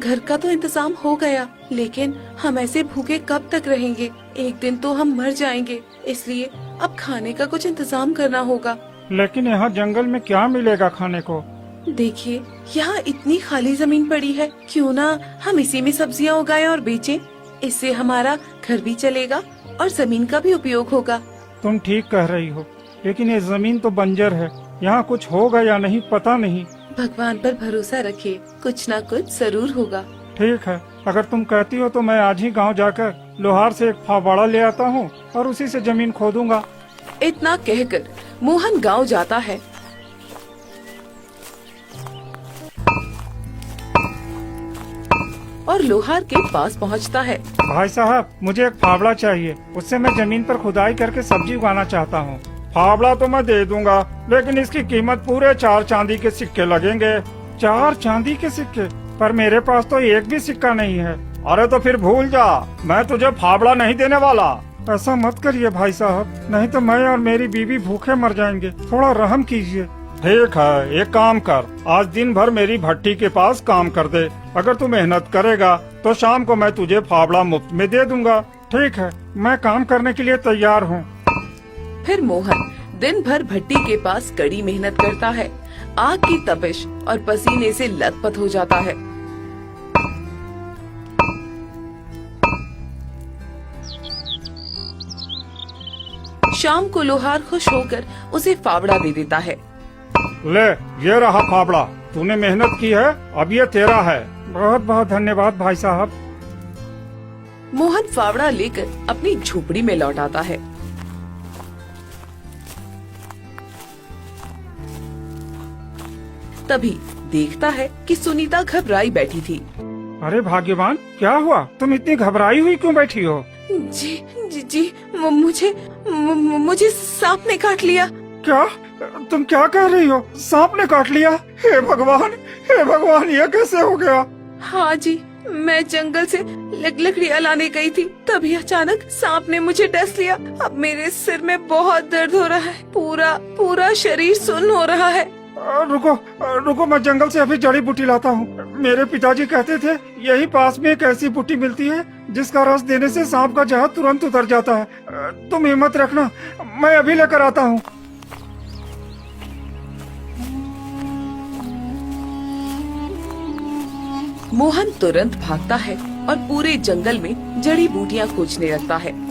घर का तो इंतजाम हो गया, लेकिन हम ऐसे भूखे कब तक रहेंगे? एक दिन तो हम मर जाएंगे, इसलिए अब खाने का कुछ इंतजाम करना होगा। लेकिन यहाँ जंगल में क्या मिलेगा खाने को? देखिए, यहाँ इतनी खाली जमीन पड़ी है, क्यों ना हम इसी में सब्जियाँ उगाएं और बेचें। इससे हमारा घर भी चलेगा और जमीन का भी उपयोग होगा। तुम ठीक कह रही हो, लेकिन ये जमीन तो बंजर है, यहाँ कुछ होगा या नहीं पता नहीं। भगवान पर भरोसा रखिए, कुछ ना कुछ जरूर होगा। ठीक है, अगर तुम कहती हो तो मैं आज ही गांव जाकर लोहार से एक फावड़ा ले आता हूँ और उसी से जमीन खोदूंगा। इतना कहकर मोहन गांव जाता है। और लोहार के पास पहुंचता है। भाई साहब, मुझे एक फावड़ा चाहिए, उससे मैं जमीन पर खुदाई करके सब्जी उगाना चाहता हूँ। फावड़ा तो मैं दे दूंगा, लेकिन इसकी कीमत पूरे 4 चांदी के सिक्के लगेंगे। 4 चांदी के सिक्के? पर मेरे पास तो एक भी सिक्का नहीं है। अरे तो फिर भूल जा, मैं तुझे फावड़ा नहीं देने वाला। ऐसा मत करिए भाई साहब, नहीं तो मैं और मेरी बीवी भूखे मर जाएंगे। थोड़ा रहम कीजिए। ठीक है, एक काम कर, आज दिन भर मेरी भट्टी के पास काम कर दे। अगर तू मेहनत करेगा तो शाम को मैं तुझे फावड़ा मुफ्त में दे दूंगा। ठीक है, मैं काम करने के लिए तैयार हूँ। फिर मोहन दिन भर भट्टी के पास कड़ी मेहनत करता है। आग की तपिश और पसीने से लथपथ हो जाता है। शाम को लोहार खुश होकर उसे फावड़ा दे देता है। ले, ये रहा फावड़ा, तूने मेहनत की है, अब ये तेरा है। बहुत बहुत धन्यवाद भाई साहब। मोहन फावड़ा लेकर अपनी झोपड़ी में लौट आता है। तभी देखता है कि सुनीता घबराई बैठी थी। अरे भाग्यवान, क्या हुआ? तुम इतनी घबराई हुई क्यों बैठी हो? जी जी जी, मुझे सांप ने काट लिया। क्या? तुम क्या कह रही हो? सांप ने काट लिया? हे भगवान, हे भगवान, ये कैसे हो गया? हाँ जी, मैं जंगल से लकड़ियाँ लाने गई थी, तभी अचानक सांप ने मुझे डस लिया। अब मेरे सिर में बहुत दर्द हो रहा है, पूरा शरीर सुन्न हो रहा है। रुको रुको, मैं जंगल से अभी जड़ी बूटी लाता हूँ। मेरे पिताजी कहते थे यही पास में एक ऐसी बूटी मिलती है जिसका रस देने से सांप का जहर तुरंत उतर जाता है। तुम हिम्मत रखना, मैं अभी लेकर आता हूँ। मोहन तुरंत भागता है और पूरे जंगल में जड़ी बूटियाँ खोजने लगता है।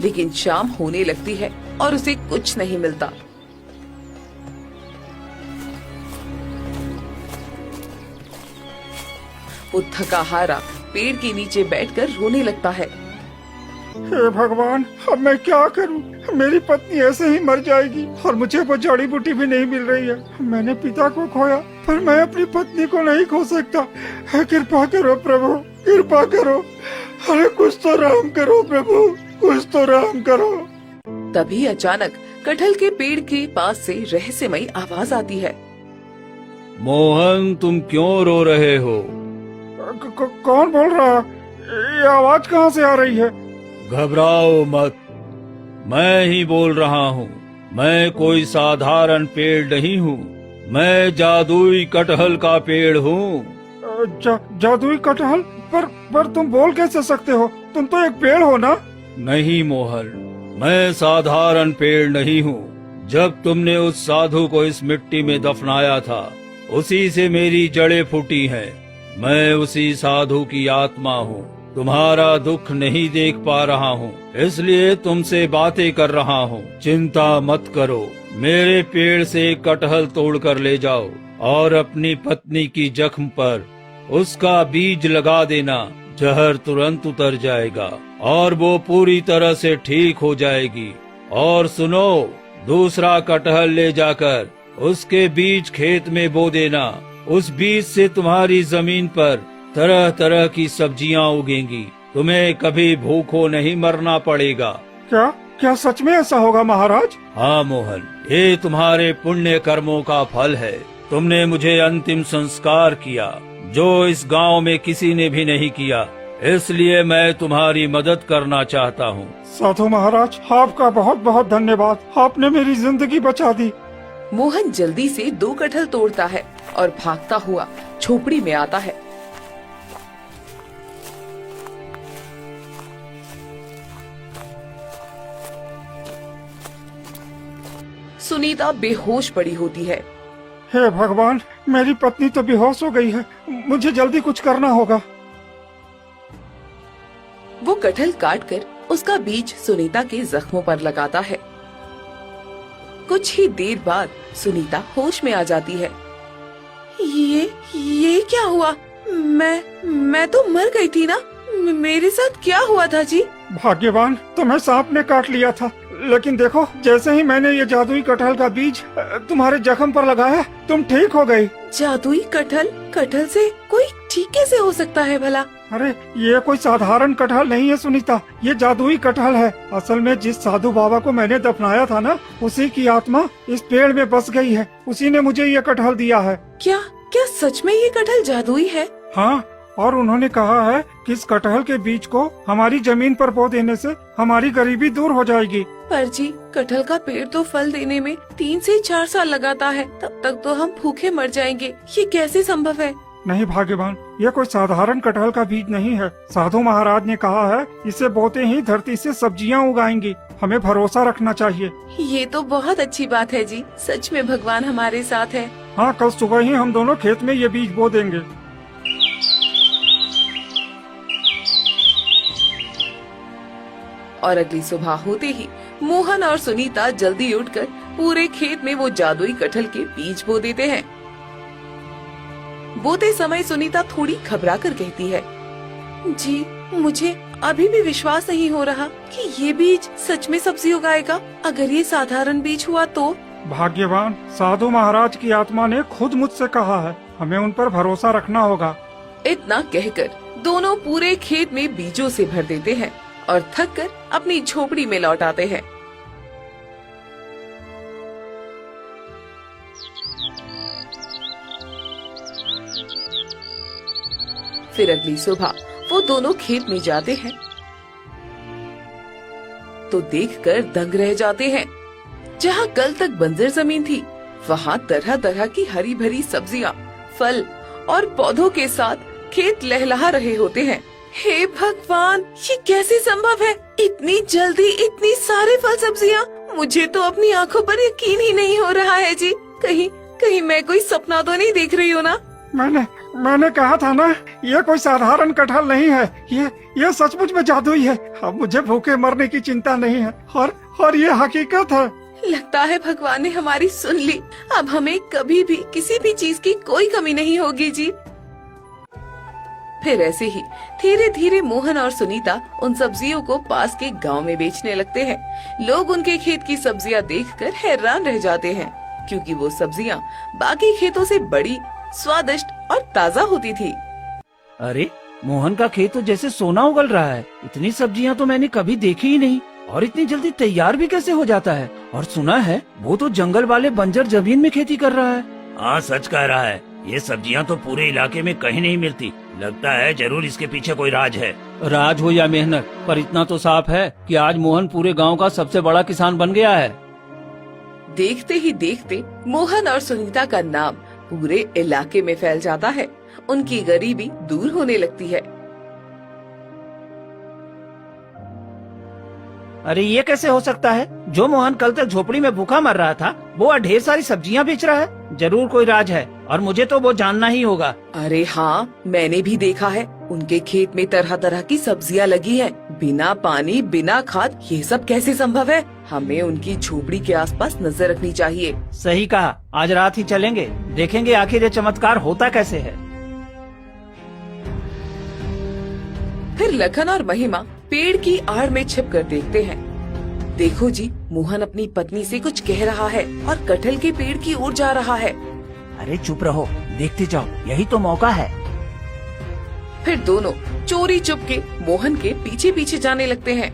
लेकिन शाम होने लगती है और उसे कुछ नहीं मिलता। वो थका हारा पेड़ के नीचे बैठकर रोने लगता है। हे भगवान, अब मैं क्या करूं? मेरी पत्नी ऐसे ही मर जाएगी और मुझे वो जड़ी बूटी भी नहीं मिल रही है। मैंने पिता को खोया, पर मैं अपनी पत्नी को नहीं खो सकता। कृपा करो प्रभु, कृपा करो। अरे कुछ तो रहम करो प्रभु, कुछ तो रहम करो। तभी अचानक कटहल के पेड़ के पास से रहस्यमयी आवाज आती है। मोहन, तुम क्यों रो रहे हो? कौन बोल रहा? ये आवाज कहाँ से आ रही है? घबराओ मत, मैं ही बोल रहा हूँ। मैं कोई साधारण पेड़ नहीं हूँ, मैं जादुई कटहल का पेड़ हूँ। जादुई कटहल? पर तुम बोल कैसे सकते हो? तुम तो एक पेड़ हो ना? नहीं मोहन, मैं साधारण पेड़ नहीं हूँ। जब तुमने उस साधु को इस मिट्टी में दफनाया था, उसी से मेरी जड़ें फूटी हैं। मैं उसी साधु की आत्मा हूँ। तुम्हारा दुख नहीं देख पा रहा हूँ, इसलिए तुमसे बातें कर रहा हूँ। चिंता मत करो, मेरे पेड़ से कटहल तोड़ कर ले जाओ और अपनी पत्नी की जख्म पर उसका बीज लगा देना। जहर तुरंत उतर जाएगा और वो पूरी तरह से ठीक हो जाएगी। और सुनो, दूसरा कटहल ले जाकर उसके बीज खेत में बो देना। उस बीज से तुम्हारी जमीन पर तरह तरह की सब्जियां उगेंगी। तुम्हें कभी भूखों नहीं मरना पड़ेगा। क्या क्या सच में ऐसा होगा महाराज? हाँ मोहन, ये तुम्हारे पुण्य कर्मों का फल है। तुमने मुझे अंतिम संस्कार किया, जो इस गांव में किसी ने भी नहीं किया। इसलिए मैं तुम्हारी मदद करना चाहता हूँ। साधु महाराज, आपका बहुत बहुत धन्यवाद, आपने मेरी जिंदगी बचा दी। मोहन जल्दी से 2 कटहल तोड़ता है और भागता हुआ झोपड़ी में आता है। सुनीता बेहोश पड़ी होती है। हे भगवान, मेरी पत्नी तो बेहोश हो गई है, मुझे जल्दी कुछ करना होगा। वो कटहल काटकर उसका बीज सुनीता के जख्मों पर लगाता है। कुछ ही देर बाद सुनीता होश में आ जाती है। ये क्या हुआ? मैं तो मर गई थी ना? मेरे साथ क्या हुआ था जी? भाग्यवान, तुम्हें सांप ने काट लिया था, लेकिन देखो, जैसे ही मैंने ये जादुई कटहल का बीज तुम्हारे जख्म पर लगाया, तुम ठीक हो गई। जादुई कटहल? कटहल से कोई ठीक कैसे हो सकता है भला? अरे ये कोई साधारण कटहल नहीं है सुनीता, ये जादुई कटहल है। असल में जिस साधु बाबा को मैंने दफनाया था ना, उसी की आत्मा इस पेड़ में बस गई है, उसी ने मुझे ये कटहल दिया है। क्या क्या सच में ये कटहल जादुई है? हाँ, और उन्होंने कहा है कि इस कटहल के बीज को हमारी जमीन पर बो देने से हमारी गरीबी दूर हो जाएगी। पर जी, कटहल का पेड़ तो फल देने में 3 से 4 साल लगाता है, तब तक तो हम भूखे मर जाएंगे। ये कैसे संभव है? नहीं भाग्यवान, ये कोई साधारण कटहल का बीज नहीं है। साधु महाराज ने कहा है, इसे बोते ही धरती से सब्जियां उगाएंगी। हमें भरोसा रखना चाहिए। ये तो बहुत अच्छी बात है जी, सच में भगवान हमारे साथ है। हाँ, कल सुबह ही हम दोनों खेत में ये बीज बो देंगे। और अगली सुबह होते ही मोहन और सुनीता जल्दी उठकर पूरे खेत में वो जादुई कटहल के बीज बो देते हैं। बोते समय सुनीता थोड़ी घबरा कर कहती है, जी मुझे अभी भी विश्वास नहीं हो रहा कि ये बीज सच में सब्जी उगाएगा। अगर ये साधारण बीज हुआ तो? भाग्यवान, साधु महाराज की आत्मा ने खुद मुझसे कहा है, हमें उन पर भरोसा रखना होगा। इतना कहकर दोनों पूरे खेत में बीजों से भर देते हैं और थककर अपनी झोपड़ी में लौट आते हैं। फिर अगली सुबह वो दोनों खेत में जाते हैं तो देखकर दंग रह जाते हैं। जहाँ कल तक बंजर जमीन थी, वहाँ तरह तरह की हरी भरी सब्जियाँ, फल और पौधों के साथ खेत लहलहा रहे होते हैं। हे भगवान, ये कैसे संभव है? इतनी जल्दी इतनी सारे फल सब्जियाँ, मुझे तो अपनी आंखों पर यकीन ही नहीं हो रहा है जी। कहीं मैं कोई सपना तो नहीं देख रही हूँ ना? मैंने कहा था ना, ये कोई साधारण कटहल नहीं है, ये सचमुच में जादुई है। अब मुझे भूखे मरने की चिंता नहीं है, और ये हकीकत है। लगता है भगवान ने हमारी सुन ली। अब हमें कभी भी किसी भी चीज की कोई कमी नहीं होगी जी। फिर ऐसे ही धीरे धीरे मोहन और सुनीता उन सब्जियों को पास के गांव में बेचने लगते हैं। लोग उनके खेत की सब्जियां देखकर हैरान रह जाते हैं, क्योंकि वो सब्जियां बाकी खेतों से बड़ी, स्वादिष्ट और ताजा होती थी। अरे, मोहन का खेत तो जैसे सोना उगल रहा है। इतनी सब्जियां तो मैंने कभी देखी ही नहीं, और इतनी जल्दी तैयार भी कैसे हो जाता है? और सुना है वो तो जंगल वाले बंजर जमीन में खेती कर रहा है। हाँ, सच कह रहा है। ये सब्जियां तो पूरे इलाके में कहीं नहीं मिलती। लगता है जरूर इसके पीछे कोई राज है। राज हो या मेहनत, पर इतना तो साफ है कि आज मोहन पूरे गांव का सबसे बड़ा किसान बन गया है। देखते ही देखते मोहन और सुनीता का नाम पूरे इलाके में फैल जाता है। उनकी गरीबी दूर होने लगती है। अरे, ये कैसे हो सकता है? जो मोहन कल तक झोपड़ी में भूखा मर रहा था, वो आज ढेर सारी सब्जियां बेच रहा है। जरूर कोई राज है, और मुझे तो वो जानना ही होगा। अरे हाँ, मैंने भी देखा है। उनके खेत में तरह तरह की सब्जियां लगी हैं। बिना पानी, बिना खाद, ये सब कैसे संभव है? हमें उनकी झोपड़ी के आसपास नजर रखनी चाहिए। सही कहा, आज रात ही चलेंगे, देखेंगे आखिर ये चमत्कार होता कैसे है। फिर लखन और महिमा पेड़ की आड़ में छिपकर देखते हैं। देखो जी, मोहन अपनी पत्नी से कुछ कह रहा है और कटहल के पेड़ की ओर जा रहा है। अरे चुप रहो, देखते जाओ, यही तो मौका है। फिर दोनों चोरी चुपके मोहन के पीछे पीछे जाने लगते हैं।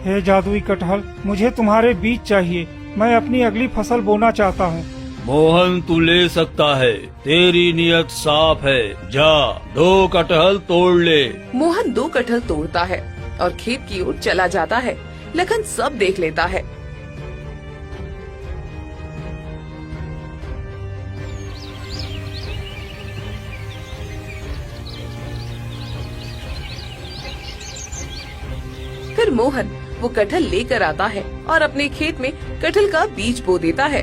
हे जादुई कटहल, मुझे तुम्हारे बीज चाहिए। मैं अपनी अगली फसल बोना चाहता हूँ। मोहन तू ले सकता है, तेरी नियत साफ है। जा 2 कटहल तोड़ ले। मोहन 2 कटहल तोड़ता है और खेत की ओर चला जाता है। लखन सब देख लेता है। फिर मोहन वो कटहल लेकर आता है और अपने खेत में कटहल का बीज बो देता है।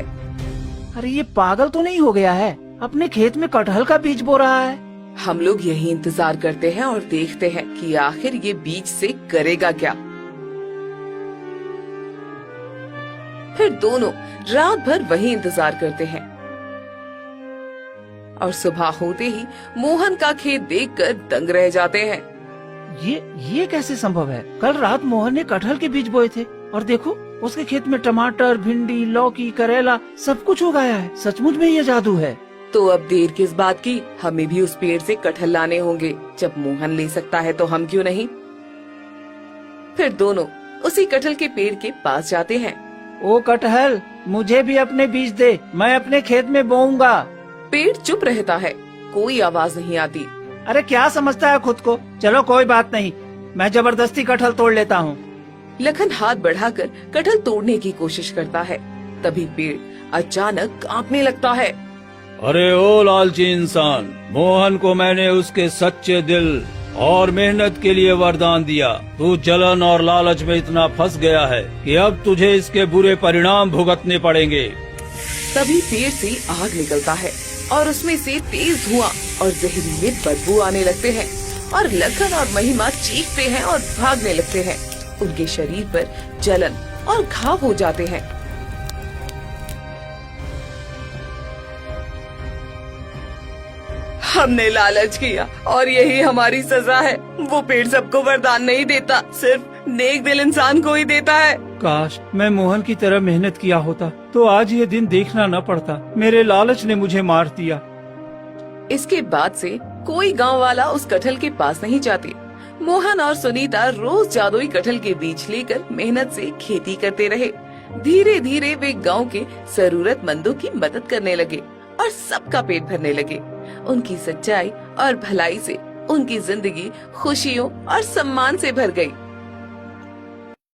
अरे ये पागल तो नहीं हो गया है, अपने खेत में कटहल का बीज बो रहा है। हम लोग यही इंतजार करते हैं और देखते हैं कि आखिर ये बीज से करेगा क्या। फिर दोनों रात भर वही इंतजार करते हैं और सुबह होते ही मोहन का खेत देखकर दंग रह जाते हैं। ये कैसे संभव है? कल रात मोहन ने कटहल के बीज बोए थे और देखो उसके खेत में टमाटर, भिंडी, लौकी, करेला सब कुछ उगाया है। सचमुच में ये जादू है। तो अब देर किस बात की, हमें भी उस पेड़ से कटहल लाने होंगे। जब मोहन ले सकता है तो हम क्यों नहीं। फिर दोनों उसी कटहल के पेड़ के पास जाते हैं। ओ कटहल, मुझे भी अपने बीज दे, मैं अपने खेत में बोऊंगा। पेड़ चुप रहता है, कोई आवाज नहीं आती। अरे क्या समझता है खुद को? चलो कोई बात नहीं, मैं जबरदस्ती कटहल तोड़ लेता हूँ। लखन हाथ बढ़ाकर कटहल तोड़ने की कोशिश करता है। तभी पेड़ अचानक कांपने लगता है। अरे ओ लालची इंसान, मोहन को मैंने उसके सच्चे दिल और मेहनत के लिए वरदान दिया। तू जलन और लालच में इतना फंस गया है कि अब तुझे इसके बुरे परिणाम भुगतने पड़ेंगे। तभी पेड़ से आग निकलता है और उसमें से तेज धुआं और जहरीले बदबू आने लगते हैं और लखन और महिमा चीखते हैं और भागने लगते हैं। उनके शरीर पर जलन और घाव हो जाते हैं। हमने लालच किया और यही हमारी सजा है। वो पेड़ सबको वरदान नहीं देता, सिर्फ नेक दिल इंसान को ही देता है। काश मैं मोहन की तरह मेहनत किया होता तो आज ये दिन देखना न पड़ता। मेरे लालच ने मुझे मार दिया। इसके बाद से कोई गांव वाला उस कटहल के पास नहीं जाते। मोहन और सुनीता रोज जादुई कटहल के बीज लेकर मेहनत से खेती करते रहे। धीरे धीरे वे गांव के जरूरतमंदों की मदद करने लगे और सबका पेट भरने लगे। उनकी सच्चाई और भलाई से उनकी जिंदगी खुशियों और सम्मान से भर गई।